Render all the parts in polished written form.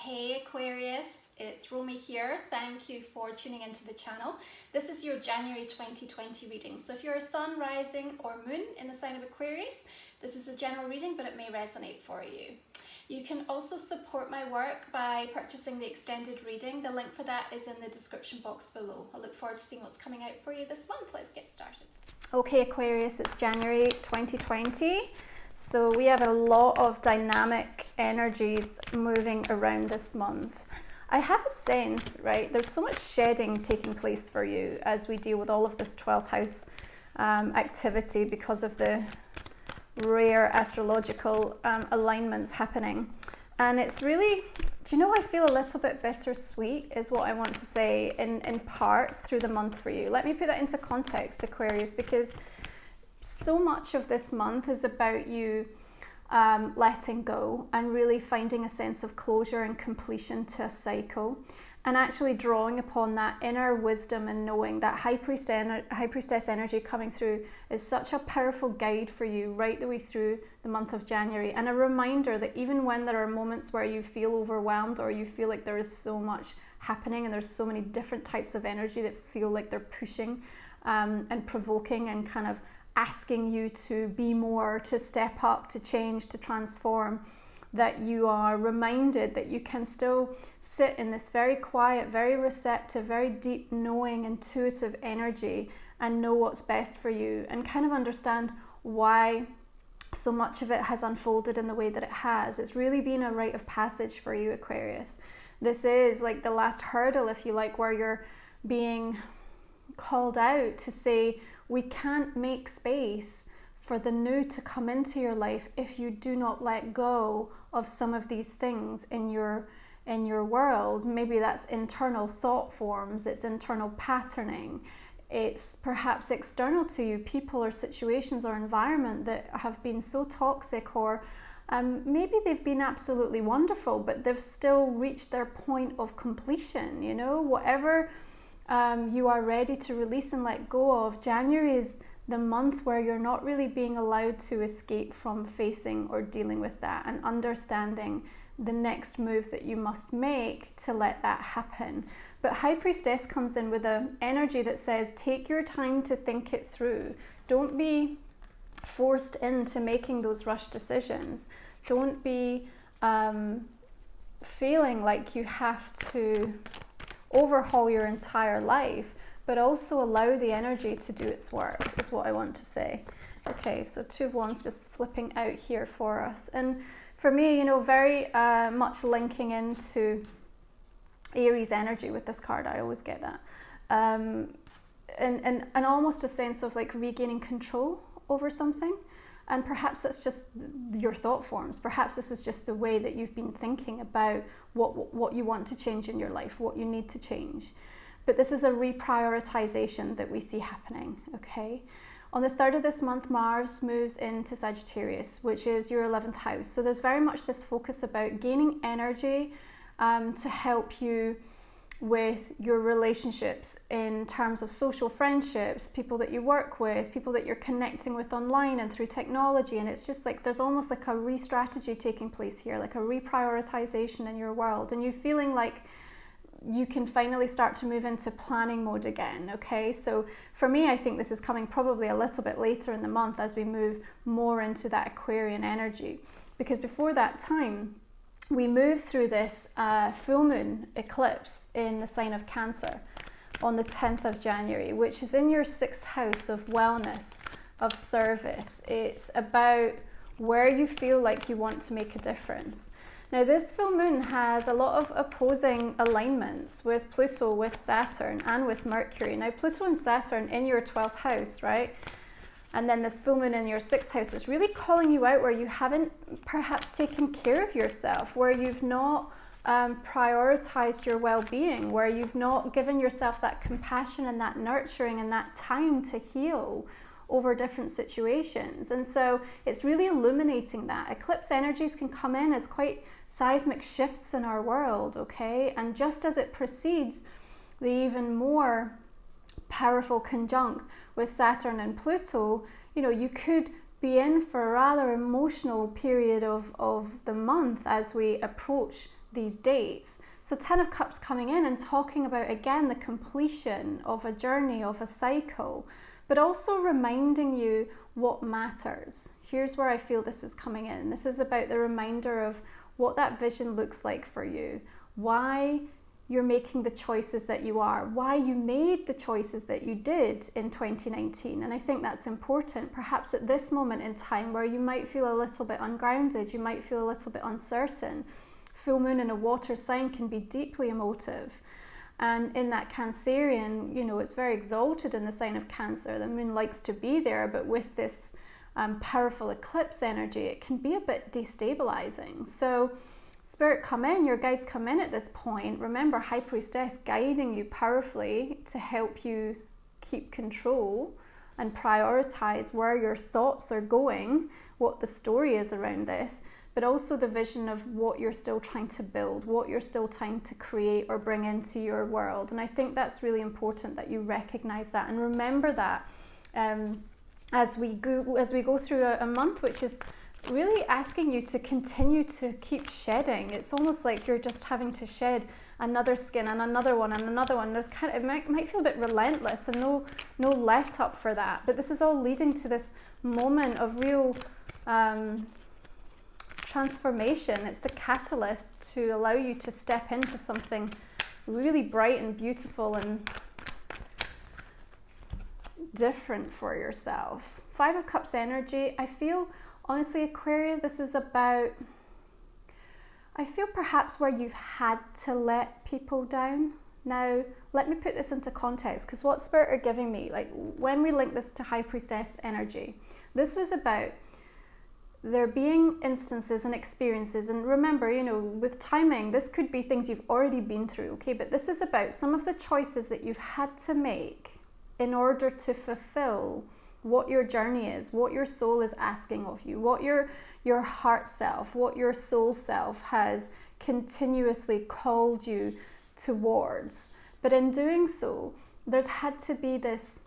Hey Aquarius, it's Romy here. Thank you for tuning into the channel. This is your January 2020 reading. So if you're a sun, rising or moon in the sign of Aquarius, this is a general reading, but it may resonate for you. You can also support my work by purchasing the extended reading. The link for that is in the description box below. I look forward to seeing what's coming out for you this month. Let's get started. Okay Aquarius, it's January 2020. So we have a lot of dynamic energies moving around this month. I have a sense, right, there's so much shedding taking place for you as we deal with all of this 12th house activity because of the rare astrological alignments happening. And it's really, do you know, I feel a little bit bittersweet is what I want to say in parts through the month for you. Let me put that into context, Aquarius, because so much of this month is about you letting go and really finding a sense of closure and completion to a cycle, and actually drawing upon that inner wisdom and knowing that high priestess energy coming through is such a powerful guide for you right the way through the month of January, and a reminder that even when there are moments where you feel overwhelmed or you feel like there is so much happening and there's so many different types of energy that feel like they're pushing and provoking and kind of asking you to be more, to step up, to change, to transform, that you are reminded that you can still sit in this very quiet, very receptive, very deep knowing, intuitive energy and know what's best for you, and kind of understand why so much of it has unfolded in the way that it has. It's really been a rite of passage for you, Aquarius. This is like the last hurdle, if you like, where you're being called out to say, we can't make space for the new to come into your life if you do not let go of some of these things in your world. Maybe that's internal thought forms, it's internal patterning, it's perhaps external to you, people or situations or environment that have been so toxic, or maybe they've been absolutely wonderful, but they've still reached their point of completion. You know, whatever you are ready to release and let go of, January is the month where you're not really being allowed to escape from facing or dealing with that and understanding the next move that you must make to let that happen. But High Priestess comes in with an energy that says, take your time to think it through. Don't be forced into making those rushed decisions. Don't be feeling like you have to overhaul your entire life, but also allow the energy to do its work, is what I want to say. Okay, so Two of Wands just flipping out here for us. And for me, you know, very much linking into Aries energy with this card. I always get that. And almost a sense of like regaining control over something. And perhaps that's just your thought forms. Perhaps this is just the way that you've been thinking about what you want to change in your life, what you need to change. But this is a reprioritization that we see happening, okay? On the 3rd of this month, Mars moves into Sagittarius, which is your 11th house. So there's very much this focus about gaining energy to help you with your relationships in terms of social friendships, people that you work with, people that you're connecting with online and through technology. And it's just like there's almost like a re-strategy taking place here, like a reprioritization in your world, and you feeling like you can finally start to move into planning mode again. Okay, so for me, I think this is coming probably a little bit later in the month as we move more into that Aquarian energy, because before that time we move through this full moon eclipse in the sign of Cancer on the 10th of January, which is in your 6th house of wellness, of service. It's about where you feel like you want to make a difference. Now, this full moon has a lot of opposing alignments with Pluto, with Saturn, and with Mercury. Now, Pluto and Saturn in your 12th house, right? And then this full moon in your 6th house is really calling you out where you haven't perhaps taken care of yourself, where you've not prioritized your well-being, where you've not given yourself that compassion and that nurturing and that time to heal over different situations. And so it's really illuminating that. Eclipse energies can come in as quite seismic shifts in our world, okay? And just as it precedes the even more powerful conjunct with Saturn and Pluto, you know, you could be in for a rather emotional period of the month as we approach these dates. So 10 of Cups coming in and talking about, again, the completion of a journey, of a cycle, but also reminding you what matters. Here's where I feel this is coming in. This is about the reminder of what that vision looks like for you, why you're making the choices that you are, why you made the choices that you did in 2019. And I think that's important, perhaps at this moment in time where you might feel a little bit ungrounded, you might feel a little bit uncertain. Full moon in a water sign can be deeply emotive. And in that Cancerian, you know, it's very exalted in the sign of Cancer. The moon likes to be there, but with this powerful eclipse energy, it can be a bit destabilizing. So Spirit, come in, your guides come in at this point. Remember, High Priestess guiding you powerfully to help you keep control and prioritize where your thoughts are going, what the story is around this, but also the vision of what you're still trying to build, what you're still trying to create or bring into your world. And I think that's really important that you recognize that and remember that as we go through a month, which is really asking you to continue to keep shedding. It's almost like you're just having to shed another skin and another one and another one. There's kind of, it might feel a bit relentless and no let up for that. But this is all leading to this moment of real transformation. It's the catalyst to allow you to step into something really bright and beautiful and different for yourself. 5 of Cups energy, I feel, honestly, Aquarius, this is about, I feel perhaps where you've had to let people down. Now, let me put this into context, because what Spirit are giving me, like when we link this to High Priestess energy, this was about there being instances and experiences, and remember, you know, with timing, this could be things you've already been through, okay? But this is about some of the choices that you've had to make in order to fulfill what your journey is, what your soul is asking of you, what your heart self, what your soul self has continuously called you towards. But in doing so, there's had to be this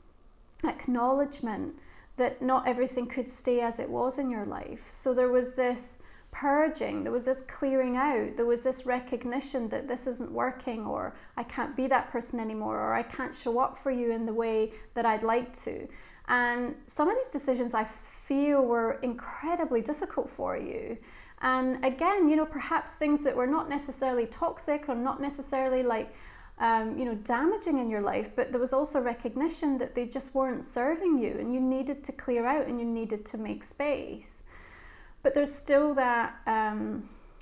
acknowledgement that not everything could stay as it was in your life. So there was this purging, there was this clearing out, there was this recognition that this isn't working, or I can't be that person anymore, or I can't show up for you in the way that I'd like to. And some of these decisions I feel were incredibly difficult for you. And again, you know, perhaps things that were not necessarily toxic or not necessarily like, you know, damaging in your life, but there was also recognition that they just weren't serving you and you needed to clear out and you needed to make space. But there's still that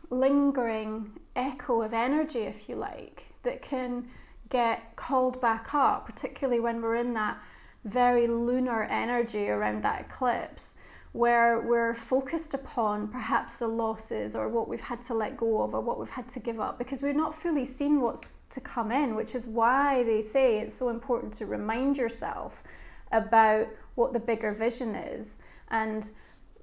lingering echo of energy, if you like, that can get called back up, particularly when we're in that very lunar energy around that eclipse, where we're focused upon perhaps the losses or what we've had to let go of or what we've had to give up, because we've not fully seen what's to come in, which is why they say it's so important to remind yourself about what the bigger vision is and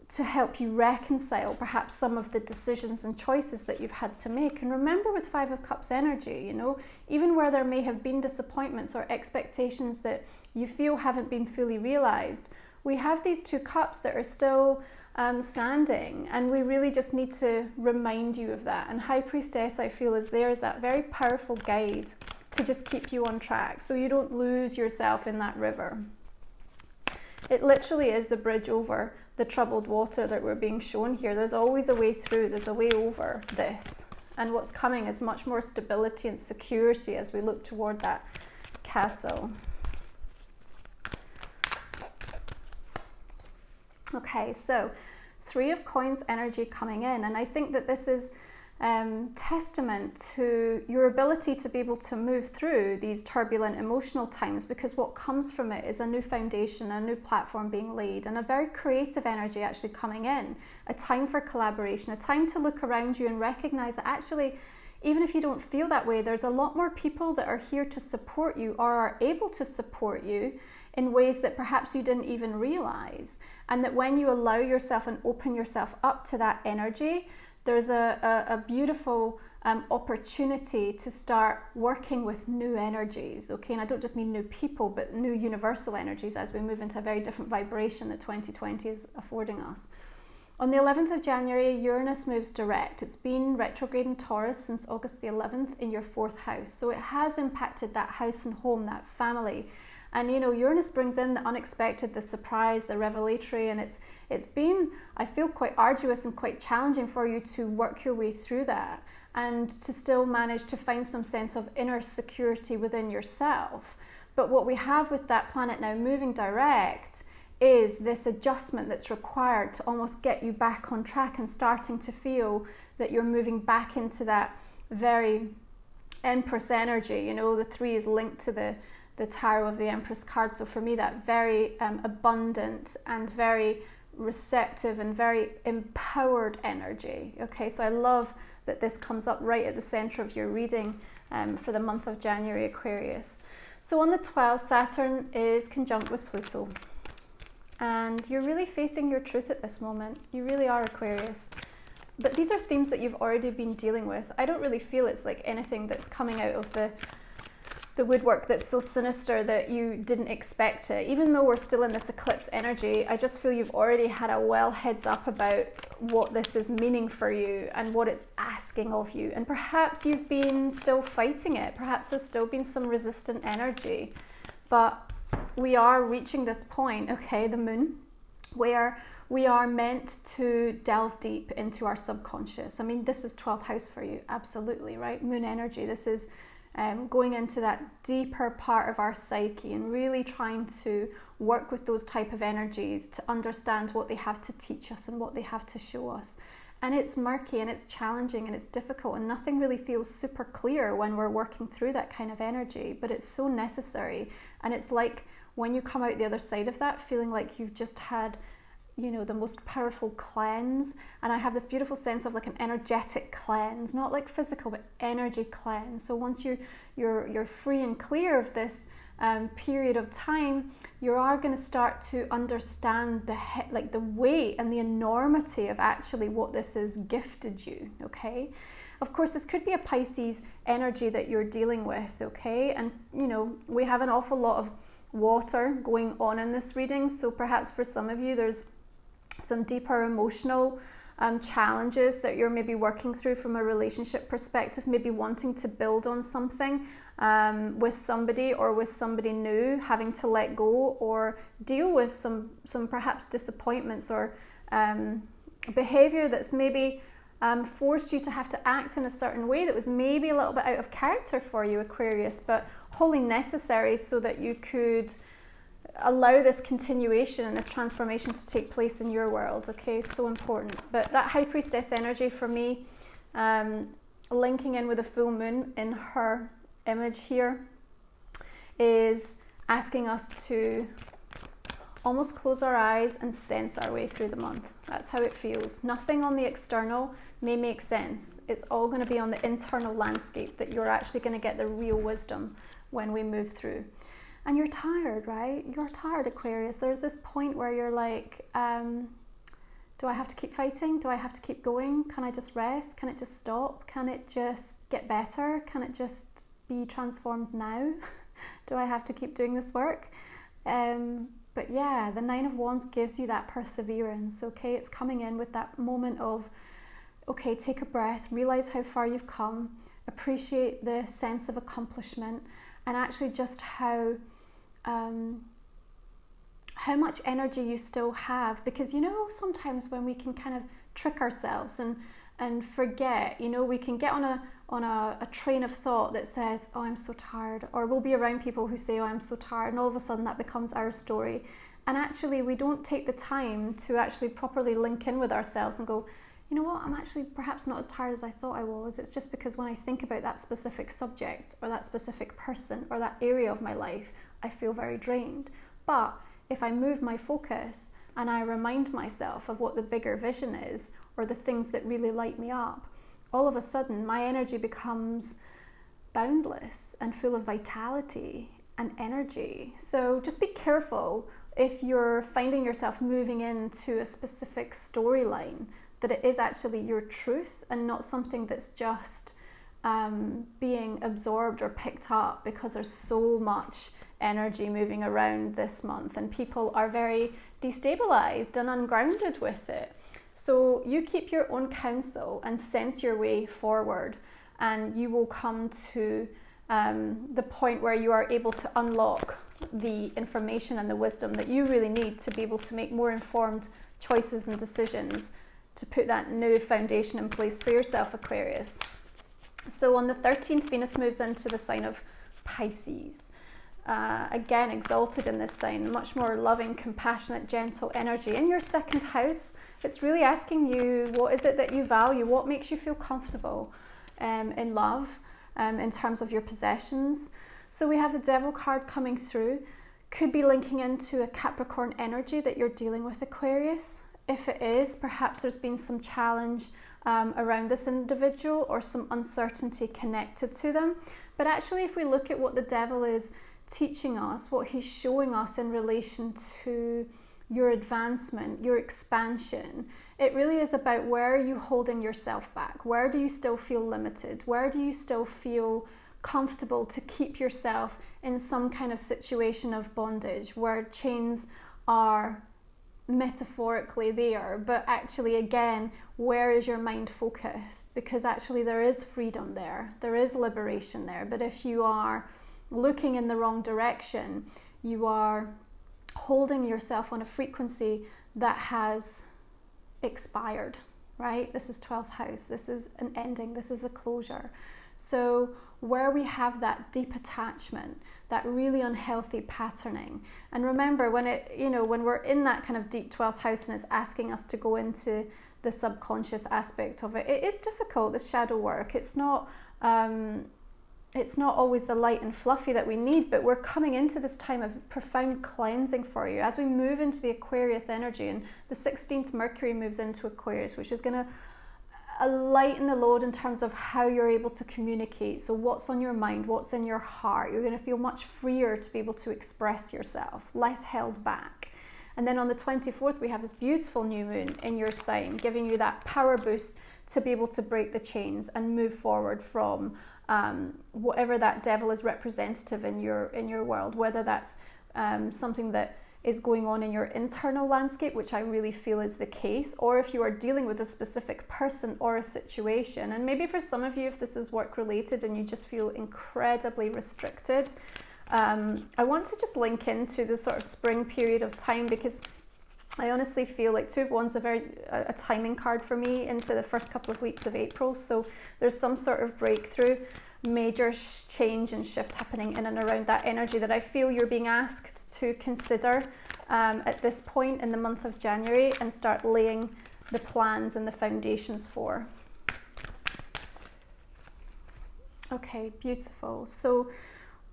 to help you reconcile perhaps some of the decisions and choices that you've had to make. And remember, with 5 of Cups energy, you know, even where there may have been disappointments or expectations that you feel haven't been fully realized, we have these 2 cups that are still standing, and we really just need to remind you of that. And High Priestess, I feel, is there as that very powerful guide to just keep you on track so you don't lose yourself in that river. It literally is the bridge over the troubled water that we're being shown here. There's always a way through, there's a way over this. And what's coming is much more stability and security as we look toward that castle. Okay, so 3 of Coins energy coming in, and I think that this is testament to your ability to be able to move through these turbulent emotional times, because what comes from it is a new foundation, a new platform being laid, and a very creative energy actually coming in, a time for collaboration, a time to look around you and recognize that actually, even if you don't feel that way, there's a lot more people that are here to support you or are able to support you in ways that perhaps you didn't even realize. And that when you allow yourself and open yourself up to that energy, there's a beautiful opportunity to start working with new energies, okay? And I don't just mean new people, but new universal energies as we move into a very different vibration that 2020 is affording us. On the 11th of January, Uranus moves direct. It's been retrograde in Taurus since August the 11th in your 4th house. So it has impacted that house and home, that family. And you know, Uranus brings in the unexpected, the surprise, the revelatory, and it's been, I feel, quite arduous and quite challenging for you to work your way through that and to still manage to find some sense of inner security within yourself. But what we have with that planet now moving direct is this adjustment that's required to almost get you back on track and starting to feel that you're moving back into that very Empress energy. You know, the 3 is linked to the Tarot of the Empress card. So for me, that very abundant and very receptive and very empowered energy. Okay, so I love that this comes up right at the center of your reading for the month of January, Aquarius. So on the 12th, Saturn is conjunct with Pluto. And you're really facing your truth at this moment. You really are, Aquarius. But these are themes that you've already been dealing with. I don't really feel it's like anything that's coming out of the woodwork that's so sinister that you didn't expect it. Even though we're still in this eclipse energy, I just feel you've already had a well heads up about what this is meaning for you and what it's asking of you. And perhaps you've been still fighting it. Perhaps there's still been some resistant energy. But we are reaching this point, okay, the moon, where we are meant to delve deep into our subconscious. I mean, this is 12th house for you, absolutely, right? Moon energy. This is going into that deeper part of our psyche and really trying to work with those type of energies to understand what they have to teach us and what they have to show us. And it's murky and it's challenging and it's difficult and nothing really feels super clear when we're working through that kind of energy, but it's so necessary. And it's like when you come out the other side of that, feeling like you've just had, you know, the most powerful cleanse. And I have this beautiful sense of like an energetic cleanse, not like physical, but energy cleanse. So once you're free and clear of this period of time, you are going to start to understand the weight and the enormity of actually what this has gifted you. Okay, of course this could be a Pisces energy that you're dealing with. Okay, and you know, we have an awful lot of water going on in this reading, so perhaps for some of you there's some deeper emotional challenges that you're maybe working through from a relationship perspective, maybe wanting to build on something with somebody or with somebody new, having to let go or deal with some perhaps disappointments or behavior that's maybe forced you to have to act in a certain way that was maybe a little bit out of character for you, Aquarius, but wholly necessary so that you could allow this continuation and this transformation to take place in your world. Okay, so important. But that High Priestess energy for me, linking in with the full moon in her image here, is asking us to almost close our eyes and sense our way through the month. That's how it feels. Nothing on the external may make sense. It's all going to be on the internal landscape that you're actually going to get the real wisdom when we move through. And you're tired, right? You're tired, Aquarius. There's this point where you're like, do I have to keep fighting? Do I have to keep going? Can I just rest? Can it just stop? Can it just get better? Can it just be transformed now? Do I have to keep doing this work? But yeah, the 9 of Wands gives you that perseverance, okay? It's coming in with that moment of, okay, take a breath, realize how far you've come, appreciate the sense of accomplishment, and actually just how much energy you still have. Because, you know, sometimes when we can kind of trick ourselves and forget, you know, we can get on a train of thought that says, oh, I'm so tired, or we'll be around people who say, oh, I'm so tired, and all of a sudden that becomes our story. And actually we don't take the time to actually properly link in with ourselves and go, you know what, I'm actually perhaps not as tired as I thought I was. It's just because when I think about that specific subject or that specific person or that area of my life, I feel very drained. But if I move my focus and I remind myself of what the bigger vision is, or the things that really light me up, all of a sudden my energy becomes boundless and full of vitality and energy. So just be careful if you're finding yourself moving into a specific storyline, that it is actually your truth and not something that's just being absorbed or picked up, because there's so much energy moving around this month and people are very destabilized and ungrounded with it. So you keep your own counsel and sense your way forward, and you will come to the point where you are able to unlock the information and the wisdom that you really need to be able to make more informed choices and decisions to put that new foundation in place for yourself, Aquarius. So on the 13th, Venus moves into the sign of Pisces. Again, exalted in this sign, much more loving, compassionate, gentle energy. In your second house, it's really asking you, what is it that you value? What makes you feel comfortable in love, in terms of your possessions? So we have the Devil card coming through. Could be linking into a Capricorn energy that you're dealing with, Aquarius. If it is, perhaps there's been some challenge around this individual or some uncertainty connected to them. But actually, if we look at what the Devil is teaching us, what he's showing us in relation to your advancement, your expansion, it really is about, where are you holding yourself back? Where do you still feel limited? Where do you still feel comfortable to keep yourself in some kind of situation of bondage, where chains are metaphorically there, but actually, again, where is your mind focused? Because actually there is freedom there, there is liberation there. But if you are looking in the wrong direction, you are holding yourself on a frequency that has expired, right? This is 12th house, this is an ending, this is a closure. So where we have that deep attachment, that really unhealthy patterning, and remember, when when we're in that kind of deep 12th house and it's asking us to go into the subconscious aspect of it, it is difficult, this shadow work. It's not always the light and fluffy that we need, but we're coming into this time of profound cleansing for you as we move into the Aquarius energy. And the 16th Mercury moves into Aquarius, which is going to lighten the load in terms of how you're able to communicate. So what's on your mind, what's in your heart, you're going to feel much freer to be able to express yourself, less held back. And then on the 24th, we have this beautiful new moon in your sign, giving you that power boost to be able to break the chains and move forward from whatever that Devil is representative in your world, whether that's something that is going on in your internal landscape, which I really feel is the case, or if you are dealing with a specific person or a situation. And maybe for some of you, if this is work related and you just feel incredibly restricted, I want to just link into the sort of spring period of time, because I honestly feel like Two of Wands is a timing card for me into the first couple of weeks of April. So there's some sort of breakthrough, major change and shift happening in and around that energy that I feel you're being asked to consider at this point in the month of January and start laying the plans and the foundations for. Okay, beautiful. So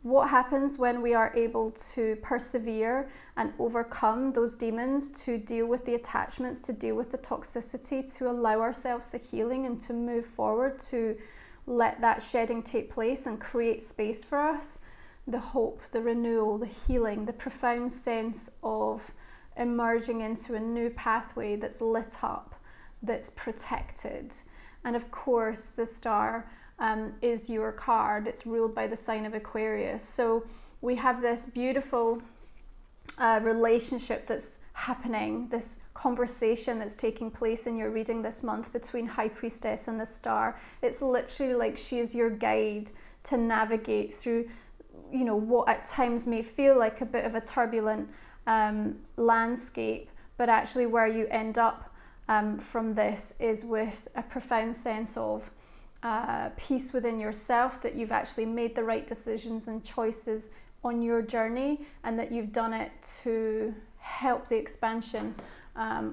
what happens when we are able to persevere and overcome those demons, to deal with the attachments, to deal with the toxicity, to allow ourselves the healing and to move forward, to let that shedding take place and create space for us? The hope, the renewal, the healing, the profound sense of emerging into a new pathway that's lit up, that's protected. And of course, the star is your card. It's ruled by the sign of Aquarius. So we have this beautiful relationship that's happening, this conversation that's taking place in your reading this month between High Priestess and the star. It's literally like she is your guide to navigate through, what at times may feel like a bit of a turbulent landscape, but actually where you end up from this is with a profound sense of peace within yourself, that you've actually made the right decisions and choices on your journey, and that you've done it to help the expansion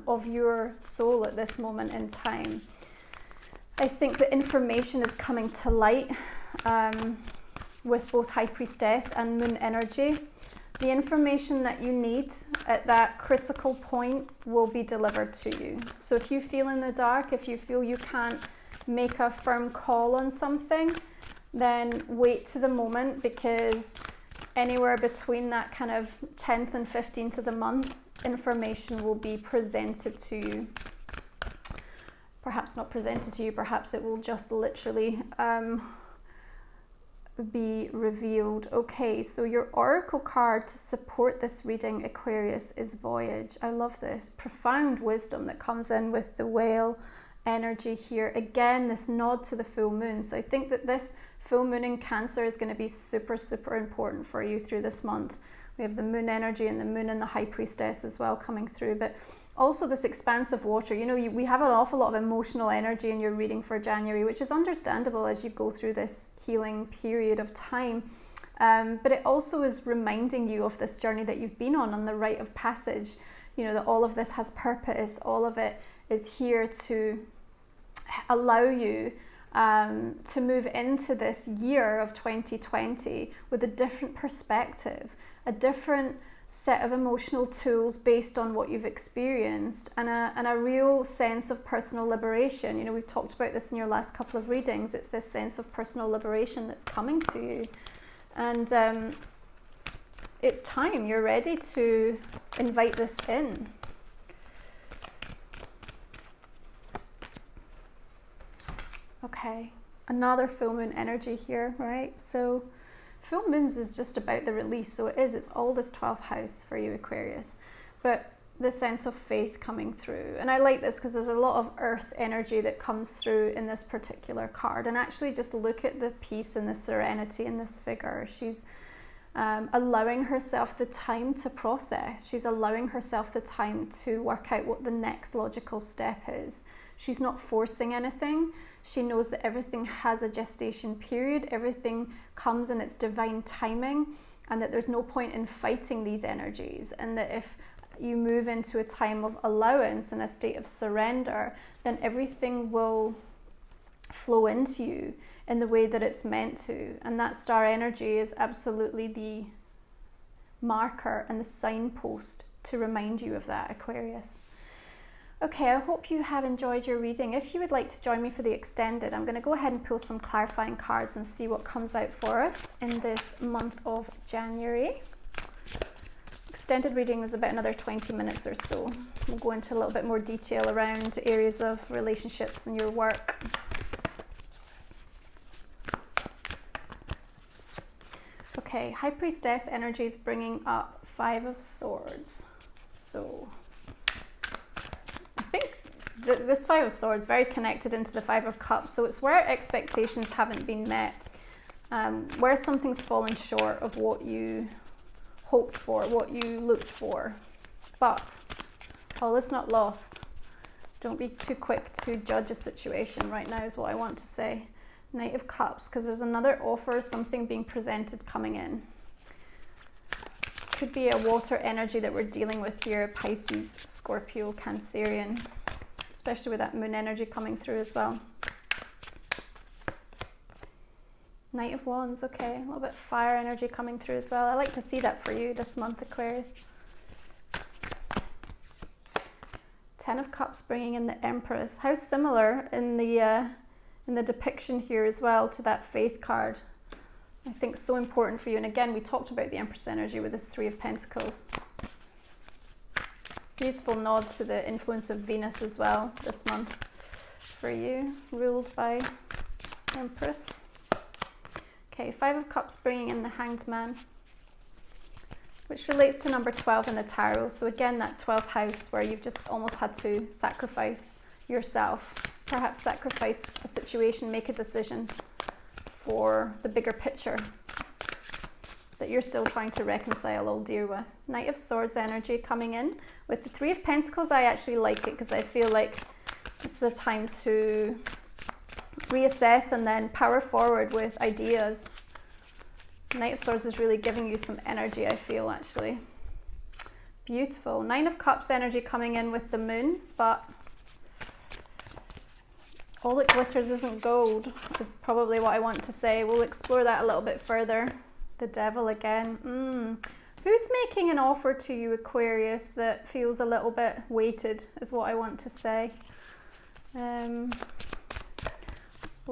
of your soul at this moment in time. I think the information is coming to light with both High Priestess and Moon energy. The information that you need at that critical point will be delivered to you. So if you feel in the dark, if you feel you can't make a firm call on something, then wait to the moment, because anywhere between that kind of 10th and 15th of the month, information will be presented to you. Perhaps not presented to you, perhaps it will just literally be revealed. Okay, so your oracle card to support this reading, Aquarius, is Voyage. I love this. Profound wisdom that comes in with the whale energy here. Again, this nod to the full moon. So I think that this full moon in Cancer is going to be super, super important for you through this month. We have the moon energy and the moon and the high priestess as well coming through, but also this expansive water. You know, we have an awful lot of emotional energy in your reading for January, which is understandable as you go through this healing period of time. But it also is reminding you of this journey that you've been on the rite of passage. You know, that all of this has purpose. All of it is here to allow you to move into this year of 2020 with a different perspective, a different set of emotional tools based on what you've experienced, and a real sense of personal liberation. You know, we've talked about this in your last couple of readings. It's this sense of personal liberation that's coming to you, and it's time. You're ready to invite this in. Okay, another full moon energy here, right? So full moons is just about the release, so it's all this 12th house for you, Aquarius, but the sense of faith coming through. And I like this because there's a lot of earth energy that comes through in this particular card. And actually just look at the peace and the serenity in this figure. She's allowing herself the time to process. She's allowing herself the time to work out what the next logical step is. She's not forcing anything. She knows that everything has a gestation period, everything comes in its divine timing, and that there's no point in fighting these energies, and that if you move into a time of allowance and a state of surrender, then everything will flow into you in the way that it's meant to. And that star energy is absolutely the marker and the signpost to remind you of that, Aquarius. Okay, I hope you have enjoyed your reading. If you would like to join me for the extended, I'm going to go ahead and pull some clarifying cards and see what comes out for us in this month of January. Extended reading is about another 20 minutes or so. We'll go into a little bit more detail around areas of relationships and your work. Okay, High Priestess energy is bringing up 5 of Swords. So I think this 5 of Swords is very connected into the 5 of Cups. So it's where expectations haven't been met, where something's fallen short of what you hoped for, what you looked for. But all is not lost. Don't be too quick to judge a situation right now is what I want to say. Knight of Cups, because there's another offer, something being presented coming in. Could be a water energy that we're dealing with here, Pisces, Scorpio, Cancerian, especially with that moon energy coming through as well. Knight of Wands, okay, a little bit fire energy coming through as well. I like to see that for you this month, Aquarius. 10 of Cups bringing in the Empress. How similar in the depiction here as well to that Faith card. I think so important for you. And again, we talked about the Empress energy with this 3 of Pentacles. Beautiful nod to the influence of Venus as well this month for you, ruled by Empress. Okay, 5 of Cups bringing in the Hanged Man, which relates to number 12 in the tarot. So again, that 12th house where you've just almost had to sacrifice yourself, perhaps sacrifice a situation, make a decision for the bigger picture that you're still trying to reconcile, old dear, with. Knight of Swords energy coming in. With the 3 of Pentacles, I actually like it because I feel like this is a time to reassess and then power forward with ideas. Knight of Swords is really giving you some energy, I feel, actually. Beautiful. 9 of Cups energy coming in with the moon, but all that glitters isn't gold, is probably what I want to say. We'll explore that a little bit further. The Devil again. Who's making an offer to you, Aquarius, that feels a little bit weighted, is what I want to say. We'll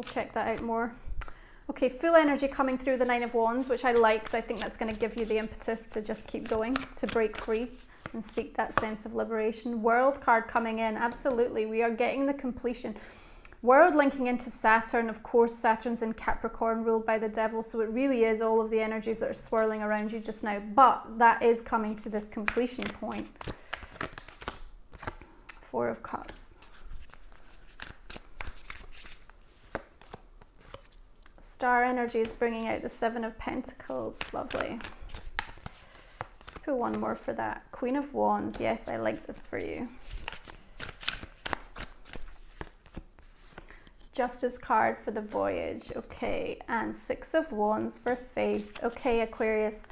check that out more. Okay, full energy coming through the 9 of Wands, which I like because I think that's going to give you the impetus to just keep going, to break free and seek that sense of liberation. World card coming in, absolutely. We are getting the completion. World linking into Saturn. Of course, Saturn's in Capricorn, ruled by the devil, so it really is all of the energies that are swirling around you just now, but that is coming to this completion point. Four of Cups. Star energy is bringing out the Seven of Pentacles. Lovely. Let's put one more for that. Queen of Wands. Yes, I like this for you. Justice card for the voyage. Okay, and Six of Wands for faith. Okay, Aquarius,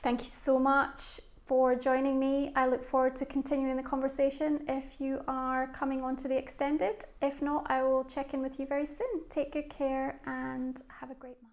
thank you so much for joining me. I look forward to continuing the conversation if you are coming on to the extended. If not, I will check in with you very soon. Take good care and have a great month.